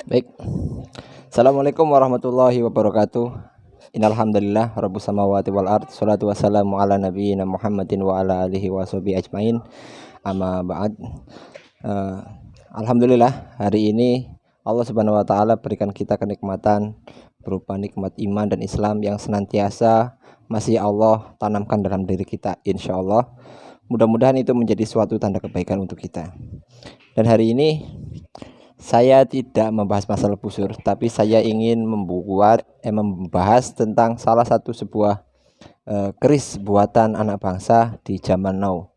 Baik. Assalamualaikum warahmatullahi wabarakatuh. Innal hamdalillah rabbus samawati wal ard. Shalatu wassalamu ala nabiyyina Muhammadin wa ala alihi washabihi ajmain. Amma ba'd. Eh, Alhamdulillah hari ini Allah Subhanahu wa taala berikan kita kenikmatan berupa nikmat iman dan Islam yang senantiasa masih Allah tanamkan dalam diri kita, insyaallah. Mudah-mudahan itu menjadi suatu tanda kebaikan untuk kita. Dan hari ini saya tidak membahas masalah busur, tapi saya ingin membahas tentang salah satu sebuah keris buatan anak bangsa di zaman now.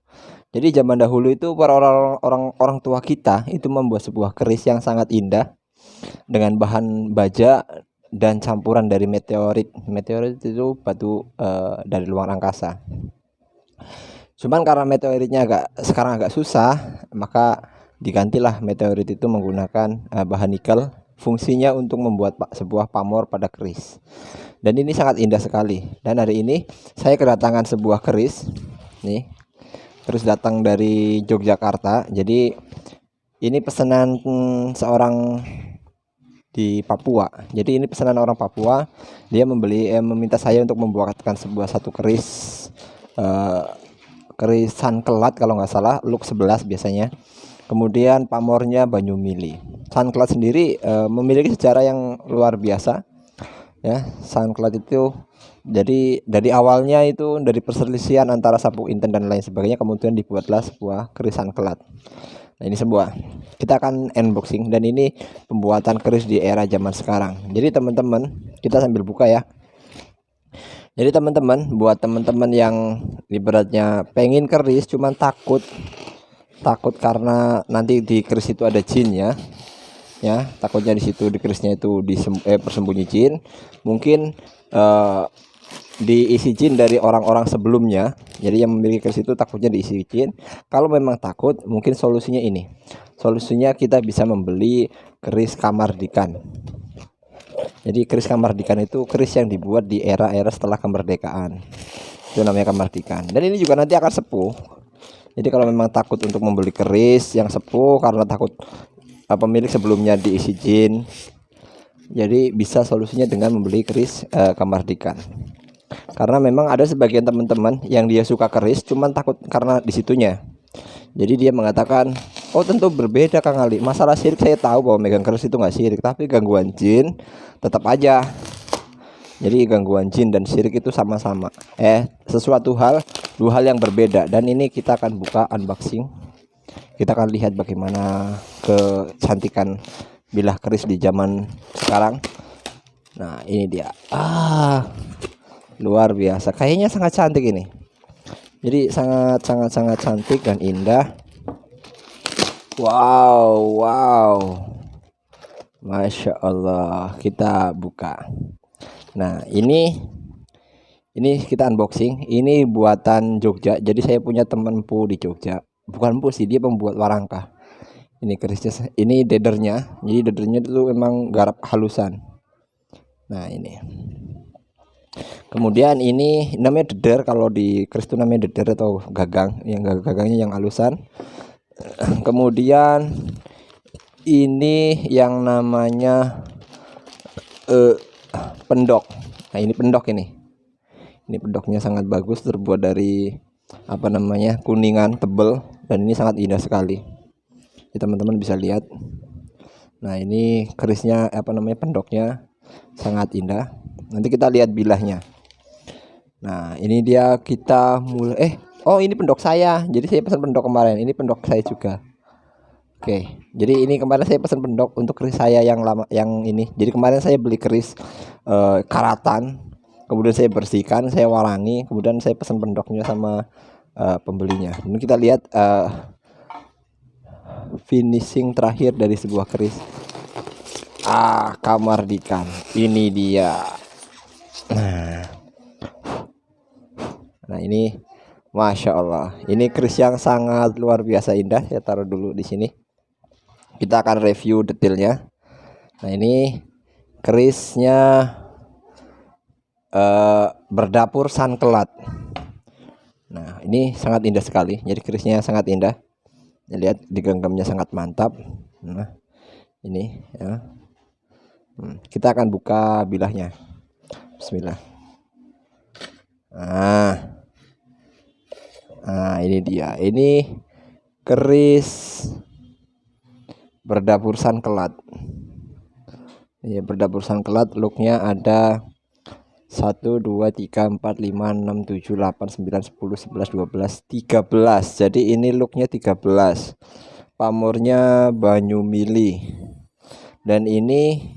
Jadi zaman dahulu itu para orang tua kita itu membuat sebuah keris yang sangat indah dengan bahan baja dan campuran dari meteorit. Meteorit itu batu dari luar angkasa. Cuman karena meteoritnya sekarang agak susah, maka digantilah meteorit itu menggunakan bahan nikel. Fungsinya untuk membuat sebuah pamor pada keris. Dan ini sangat indah sekali. Dan hari ini saya kedatangan sebuah keris. Nih, keris datang dari Yogyakarta. Jadi ini pesanan seorang di Papua. Jadi ini pesanan orang Papua. Dia meminta saya untuk membuatkan satu keris keris sankelat kalau nggak salah, look 11 biasanya. Kemudian pamornya Banyumili. Sankelat sendiri memiliki sejarah yang luar biasa. Ya, sankelat itu jadi dari awalnya itu dari perselisihan antara Sapu Inten dan lain sebagainya, kemudian dibuatlah sebuah keris sankelat. Nah, ini sebuah kita akan unboxing, dan ini pembuatan keris di era zaman sekarang. Jadi teman-teman, kita sambil buka ya. Jadi teman-teman, buat teman-teman yang ibaratnya pengen keris cuman takut karena nanti di keris itu ada jinnya, ya takutnya di situ di kerisnya itu persembunyi jin, mungkin diisi jin dari orang-orang sebelumnya. Jadi yang memiliki keris itu takutnya diisi jin. Kalau memang takut, mungkin solusinya ini. Solusinya kita bisa membeli keris Kamardikan. Jadi keris Kamardikan itu keris yang dibuat di era-era setelah kemerdekaan. Itu namanya Kamardikan. Dan ini juga nanti akan sepuh. Jadi kalau memang takut untuk membeli keris yang sepuh karena takut pemilik sebelumnya diisi jin, jadi bisa solusinya dengan membeli keris Kamardikan. Karena memang ada sebagian teman-teman yang dia suka keris cuman takut karena disitunya. Jadi dia mengatakan, oh tentu berbeda Kang Ali. Masalah syirik saya tahu bahwa megang keris itu nggak syirik, tapi gangguan jin tetap aja. Jadi gangguan jin dan syirik itu sama-sama. Dua hal yang berbeda. Dan ini kita akan buka unboxing. Kita akan lihat bagaimana kecantikan bilah keris di zaman sekarang. Nah, ini dia. Luar biasa. Kayaknya sangat cantik ini. Jadi sangat cantik dan indah. Wow. Masya Allah. Kita buka. Nah, ini kita unboxing. Ini buatan Jogja. Jadi saya punya teman empu di Jogja. Bukan empu sih, dia pembuat warangka. Ini kerisnya, ini dedernya. Jadi dedernya itu memang garap halusan. Nah, ini. Kemudian ini namanya deder. Kalau di keris itu namanya deder atau gagang. Yang gagangnya yang halusan. Kemudian ini yang namanya pendok. Nah, ini pendok ini. Ini pendoknya sangat bagus, terbuat dari kuningan tebel, dan ini sangat indah sekali. Jadi teman-teman bisa lihat. Nah, ini kerisnya pendoknya sangat indah. Nanti kita lihat bilahnya. Nah, ini dia kita mulai ini pendok saya. Jadi saya pesan pendok kemarin. Ini pendok saya juga. Oke, jadi ini kemarin saya pesan pendok untuk keris saya yang lama, yang ini. Jadi kemarin saya beli keris karatan, kemudian saya bersihkan, saya warangi, kemudian saya pesan pendoknya sama pembelinya. Ini kita lihat finishing terakhir dari sebuah keris Kamardikan. Ini dia. Nah, ini Masya Allah. Ini keris yang sangat luar biasa indah. Saya taruh dulu di sini. Kita akan review detailnya. Nah, ini kerisnya berdapur sankelat. Nah, ini sangat indah sekali. Jadi kerisnya sangat indah. Lihat digenggamnya sangat mantap. Nah, ini ya. Kita akan buka bilahnya. Bismillah. Nah, ini dia. Ini keris berdapur sankelat. Ya, berdapur sankelat, looknya ada 1 2 3 4 5 6 7 8 9 10 11 12 13. Jadi ini looknya 13. Pamornya Banyumili. Dan ini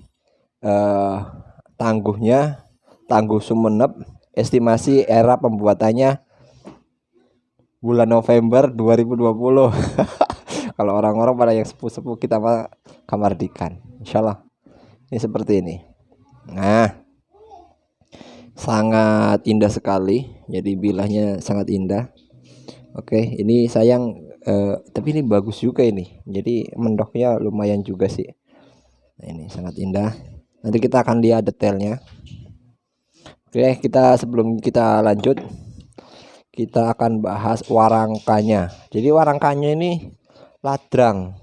tangguhnya Tangguh Sumenep. Estimasi era pembuatannya bulan November 2020. Kalau orang-orang pada yang sepuh-sepuh, kita mah kamardikan. Insyaallah ini seperti ini. Nah, sangat indah sekali. Jadi bilahnya sangat indah. Oke, ini sayang tapi ini bagus juga ini. Jadi mendoknya lumayan juga sih. Nah, ini sangat indah. Nanti kita akan lihat detailnya. Oke, sebelum kita lanjut, kita akan bahas warangkanya. Jadi warangkanya ini ladrang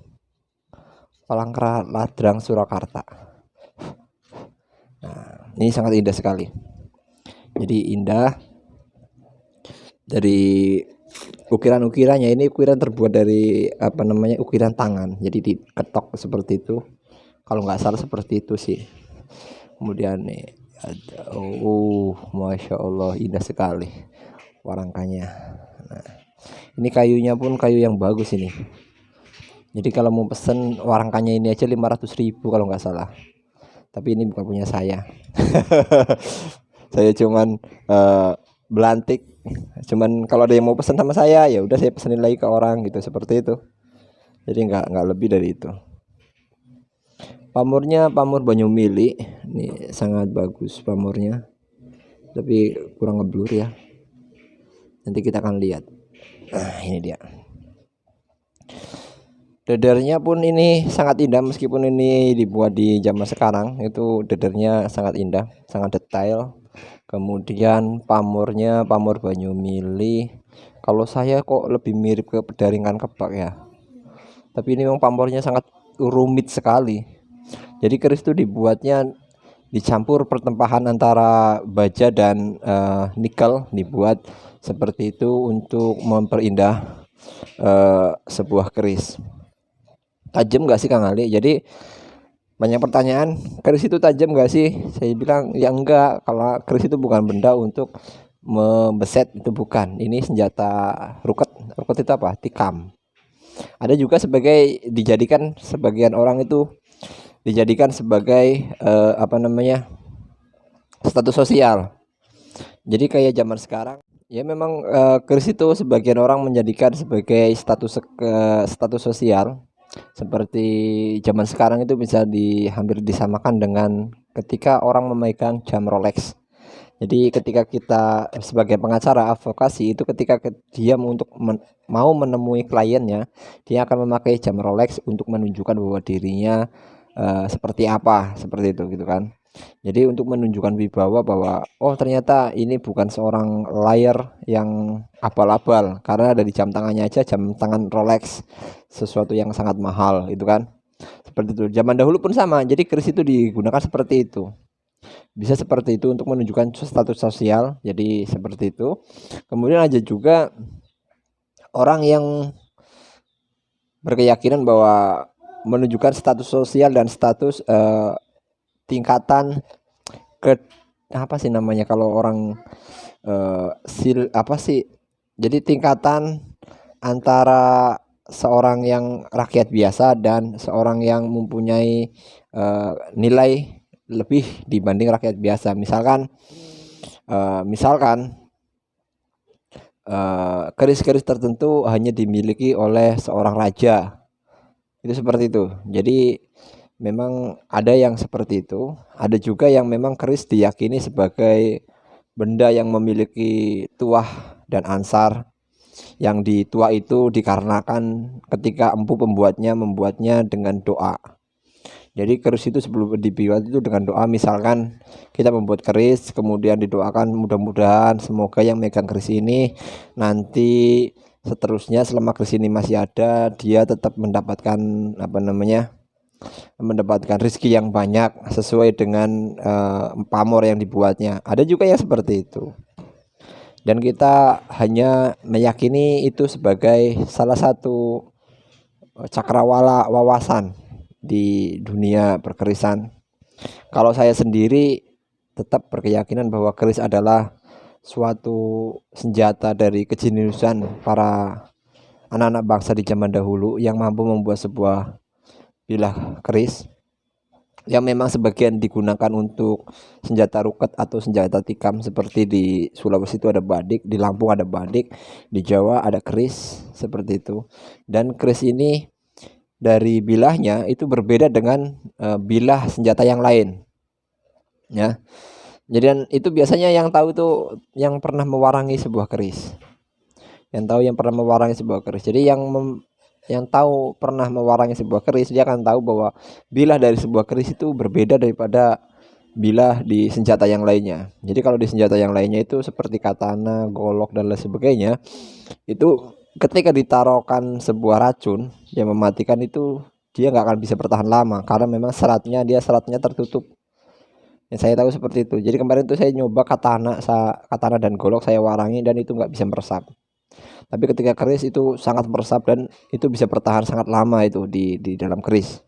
Surakarta. Nah, ini sangat indah sekali. Jadi indah dari ukiran-ukirannya. Ini ukiran terbuat dari ukiran tangan. Jadi diketok seperti itu. Kalau nggak salah seperti itu sih. Kemudian nih ada, masya Allah, indah sekali warangkanya. Nah, ini kayunya pun kayu yang bagus ini. Jadi kalau mau pesen warangkanya ini aja 500.000 kalau nggak salah. Tapi ini bukan punya saya. Saya cuman belantik. Cuman kalau ada yang mau pesan sama saya, ya udah saya pesenin lagi ke orang gitu, seperti itu. Jadi nggak lebih dari itu. Pamornya pamor Banyumili. Ini sangat bagus pamornya. Tapi kurang ngeblur ya. Nanti kita akan lihat. Nah, ini dia. Dadarnya pun ini sangat indah, meskipun ini dibuat di zaman sekarang, itu dadarnya sangat indah, sangat detail. Kemudian pamornya pamor Banyumili. Kalau saya kok lebih mirip ke pedaringan kebak ya. Tapi ini memang pamornya sangat rumit sekali. Jadi keris itu dibuatnya dicampur pertempahan antara baja dan nikel, dibuat seperti itu untuk memperindah sebuah keris. Tajam nggak sih Kang Ali? Jadi banyak pertanyaan, keris itu tajam nggak sih? Saya bilang ya enggak. Kalau keris itu bukan benda untuk membeset, itu bukan. Ini senjata ruket. Ruket itu apa? Tikam. Ada juga dijadikan, sebagian orang itu dijadikan sebagai status sosial. Jadi kayak zaman sekarang ya memang keris itu sebagian orang menjadikan sebagai status sosial. Seperti zaman sekarang itu bisa hampir disamakan dengan ketika orang memegang jam Rolex. Jadi ketika kita sebagai pengacara advokasi itu, ketika dia mau menemui kliennya, dia akan memakai jam Rolex untuk menunjukkan bahwa dirinya seperti apa, seperti itu gitu kan. Jadi untuk menunjukkan wibawa bahwa ternyata ini bukan seorang layar yang abal-abal, karena dari jam tangannya aja jam tangan Rolex, sesuatu yang sangat mahal itu kan. Seperti itu. Zaman dahulu pun sama. Jadi keris itu digunakan seperti itu. Bisa seperti itu untuk menunjukkan status sosial. Jadi seperti itu. Kemudian ada juga orang yang berkeyakinan bahwa menunjukkan status sosial dan status tingkatan ke apa sih namanya kalau orang jadi tingkatan antara seorang yang rakyat biasa dan seorang yang mempunyai nilai lebih dibanding rakyat biasa. Misalkan keris-keris tertentu hanya dimiliki oleh seorang raja. Itu seperti itu. Jadi memang ada yang seperti itu. Ada juga yang memang keris diyakini sebagai benda yang memiliki tuah dan ansar. Yang di tuah itu dikarenakan ketika empu pembuatnya membuatnya dengan doa. Jadi keris itu sebelum dibuat itu dengan doa. Misalkan kita membuat keris, kemudian didoakan mudah-mudahan semoga yang megang keris ini nanti seterusnya selama keris ini masih ada, dia tetap mendapatkan mendapatkan rezeki yang banyak sesuai dengan pamor yang dibuatnya. Ada juga yang seperti itu. Dan kita hanya meyakini itu sebagai salah satu cakrawala wawasan di dunia perkerisan. Kalau saya sendiri tetap berkeyakinan bahwa keris adalah suatu senjata dari kejeniusan para anak-anak bangsa di zaman dahulu yang mampu membuat sebuah bilah keris yang memang sebagian digunakan untuk senjata ruket atau senjata tikam, seperti di Sulawesi itu ada badik, di Lampung ada badik, di Jawa ada keris seperti itu. Dan keris ini dari bilahnya itu berbeda dengan bilah senjata yang lain ya. Jadi itu biasanya yang tahu itu yang pernah mewarangi sebuah keris. Yang pernah mewarangi sebuah keris. Jadi yang tahu pernah mewarangi sebuah keris, dia akan tahu bahwa bilah dari sebuah keris itu berbeda daripada bilah di senjata yang lainnya. Jadi kalau di senjata yang lainnya itu seperti katana, golok dan lain sebagainya, itu ketika ditaruhkan sebuah racun yang mematikan itu dia nggak akan bisa bertahan lama karena memang seratnya tertutup. Yang saya tahu seperti itu. Jadi kemarin tuh saya nyoba katana dan golok saya warangi dan itu nggak bisa meresap. Tapi ketika keris itu sangat meresap dan itu bisa bertahan sangat lama itu di dalam keris.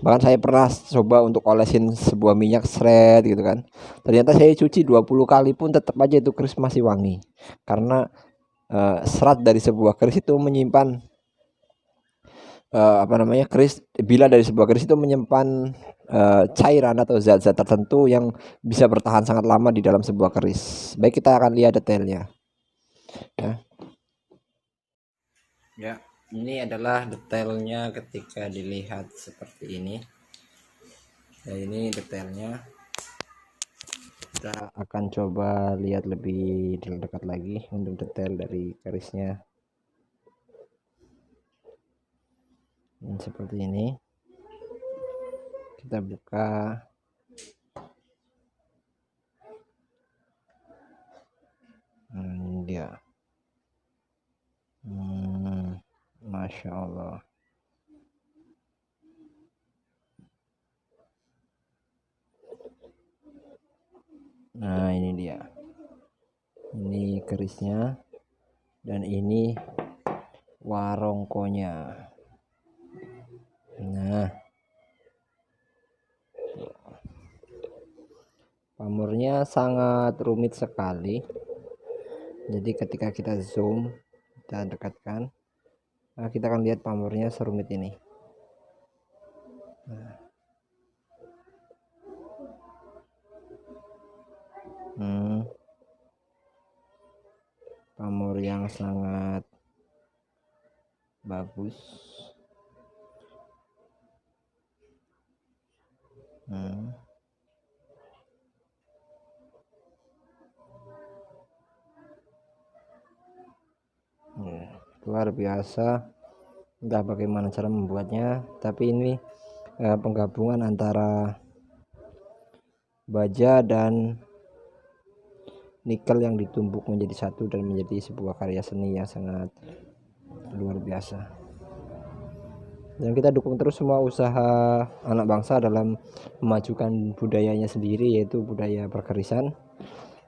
Bahkan saya pernah coba untuk olesin sebuah minyak seret gitu kan. Ternyata saya cuci 20 kali pun tetap aja itu keris masih wangi. Karena serat dari sebuah keris itu menyimpan keris, bila dari sebuah keris itu menyimpan cairan atau zat-zat tertentu yang bisa bertahan sangat lama di dalam sebuah keris. Baik, kita akan lihat detailnya. Ya, ini adalah detailnya ketika dilihat seperti ini. Ya, ini detailnya. Kita akan coba lihat lebih dekat lagi untuk detail dari kerisnya. Seperti ini. Kita buka. Ini dia. Masya Allah. Nah, ini dia. Ini kerisnya. Dan ini warongkonya. Nah, pamornya sangat rumit sekali. Jadi ketika kita zoom, kita dekatkan, nah kita akan lihat pamornya serumit ini. Pamor yang sangat bagus. Luar biasa. Entah bagaimana cara membuatnya, tapi ini penggabungan antara baja dan nikel yang ditumbuk menjadi satu dan menjadi sebuah karya seni yang sangat luar biasa. Dan kita dukung terus semua usaha anak bangsa dalam memajukan budayanya sendiri, yaitu budaya perkerisan.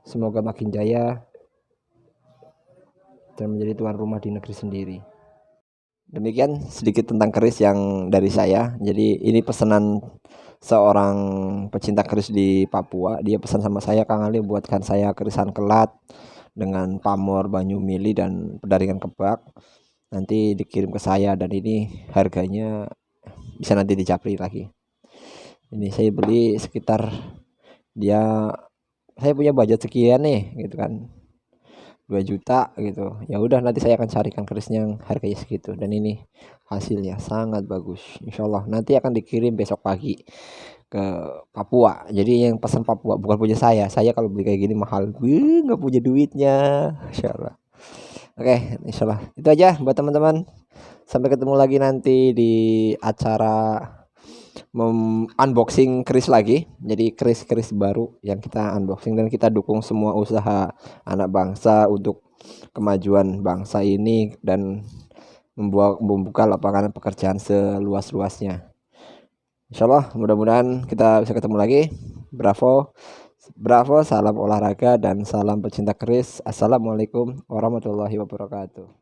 Semoga makin jaya dan menjadi tuan rumah di negeri sendiri. Demikian sedikit tentang keris yang dari saya. Jadi ini pesanan seorang pecinta keris di Papua. Dia pesan sama saya, Kang Ali buatkan saya kerisan kelat dengan pamor, banyu mili dan pendaringan kebak. Nanti dikirim ke saya dan ini harganya bisa nanti dicapri lagi. Ini saya beli sekitar saya punya budget sekian nih gitu kan. 2 juta gitu. Ya udah, nanti saya akan carikan kerisnya yang harganya segitu, dan ini hasilnya sangat bagus. Insyaallah nanti akan dikirim besok pagi ke Papua. Jadi yang pesan Papua bukan punya saya. Saya kalau beli kayak gini mahal, nggak punya duitnya. Insyaallah. Oke, insyaallah itu aja buat teman-teman. Sampai ketemu lagi nanti di acara unboxing keris lagi. Jadi keris baru yang kita unboxing, dan kita dukung semua usaha anak bangsa untuk kemajuan bangsa ini dan membuka lapangan pekerjaan seluas-luasnya. Insyaallah mudah-mudahan kita bisa ketemu lagi. Bravo. Bravo, salam olahraga dan salam pecinta keris. Assalamualaikum warahmatullahi wabarakatuh.